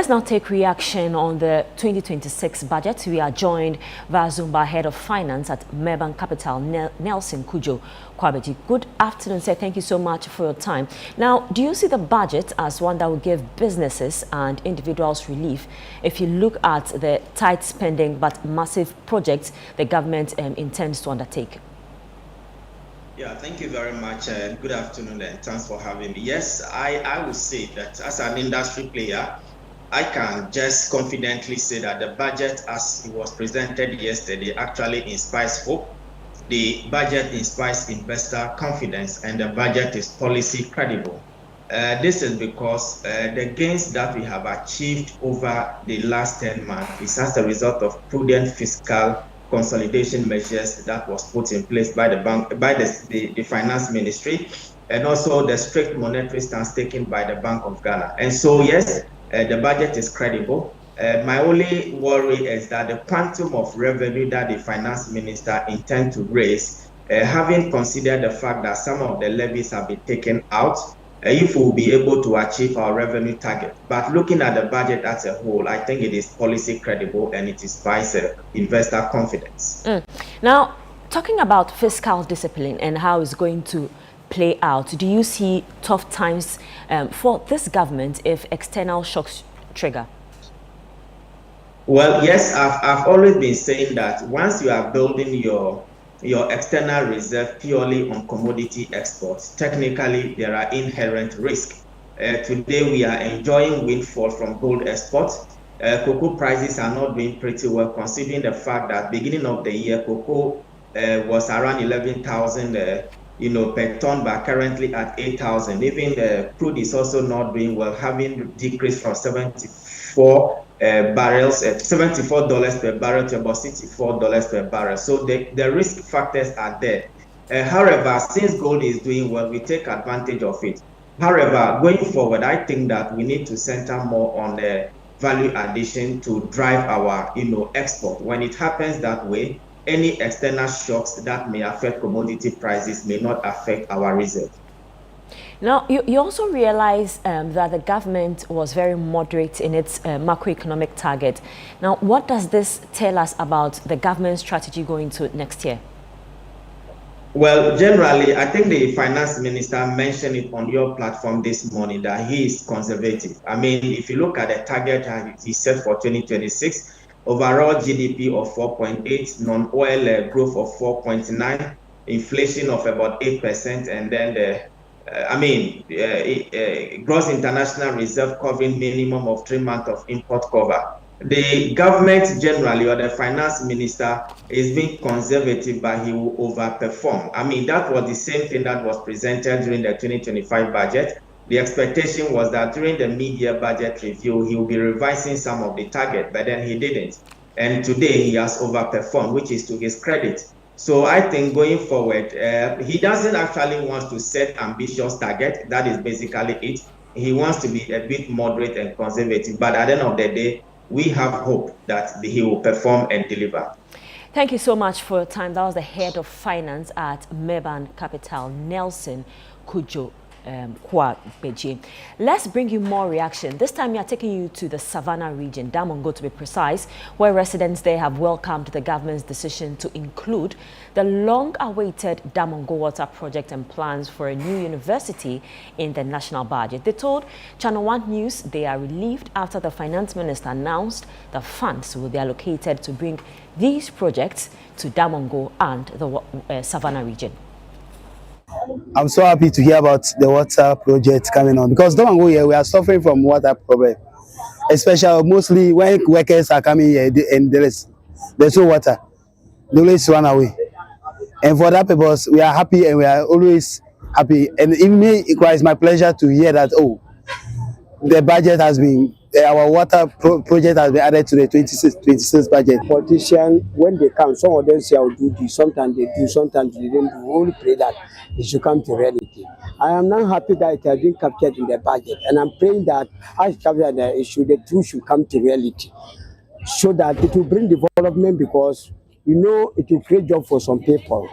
Let's now take reaction on the 2026 budget. We are joined via Zoom by Head of Finance at Meban Capital, Nelson Kujo Kwabeji. Good afternoon, sir. Thank you so much for your time. Now, do you see the budget as one that will give businesses and individuals relief if you look at the tight spending but massive projects the government intends to undertake? Yeah, thank you very much. Good afternoon and thanks for having me. Yes, I would say that as an industry player, I can just confidently say that the budget as it was presented yesterday actually inspires hope. The budget inspires investor confidence and the budget is policy credible. This is because the gains that we have achieved over the last 10 months is as a result of prudent fiscal consolidation measures that was put in place by the finance ministry, and also the strict monetary stance taken by the Bank of Ghana. And so, yes, the budget is credible. My only worry is that the quantum of revenue that the finance minister intends to raise, having considered the fact that some of the levies have been taken out, if we'll be able to achieve our revenue target. But looking at the budget as a whole, I think it is policy credible and it inspires investor confidence. Now, talking about fiscal discipline and how it's going to play out, do you see tough times for this government if external shocks trigger? Well, yes, I've always been saying that once you are building your external reserve purely on commodity exports, technically there are inherent risks. Today we are enjoying windfall from gold exports. Cocoa prices are not doing pretty well, considering the fact that beginning of the year cocoa was around 11,000 per ton, but currently at 8,000. Even the crude is also not doing well, having decreased from $74 per barrel to about $64 per barrel. So the risk factors are there. However, since gold is doing well, we take advantage of it. However, going forward, I think that we need to center more on the value addition to drive our export. When it happens that way, any external shocks that may affect commodity prices may not affect our reserve. Now, you also realize that the government was very moderate in its macroeconomic target. Now, what does this tell us about the government's strategy going to next year? Well, generally, I think the finance minister mentioned it on your platform this morning that he is conservative. I mean, if you look at the target he set for 2026, overall GDP of 4.8, non-oil growth of 4.9, inflation of about 8%, and then gross international reserve covering minimum of 3 months of import cover. The government generally, or the finance minister, is being conservative, but he will overperform. I mean, that was the same thing that was presented during the 2025 budget. The expectation was that during the mid-year budget review, he will be revising some of the target, but then he didn't. And today he has overperformed, which is to his credit. So I think going forward, he doesn't actually want to set ambitious target. That is basically it. He wants to be a bit moderate and conservative, but at the end of the day, we have hope that he will perform and deliver. Thank you so much for your time. That was the Head of Finance at Meban Capital, Nelson Kujo Kwabeji. Let's bring you more reaction. This time we are taking you to the Savannah region, Damongo to be precise, where residents there have welcomed the government's decision to include the long-awaited Damongo water project and plans for a new university in the national budget. They told ChannelOne News they are relieved after the finance minister announced the funds will be allocated to bring these projects to Damongo and the Savannah region. I'm so happy to hear about the water project coming on, because Damongo here we are suffering from water problem, especially mostly when workers are coming here and there's no water, they always run away. And for that purpose, we are happy and we are always happy. And it's my pleasure to hear that the budget has been our water project has been added to the 26 budget. Politicians, when they come, some of them say I'll do this, sometimes they do, sometimes they don't do. We only pray that it should come to reality. I am now happy that it has been captured in the budget, and I'm praying that as captured the issue, the truth should come to reality, so that it will bring development, because it will create job for some people.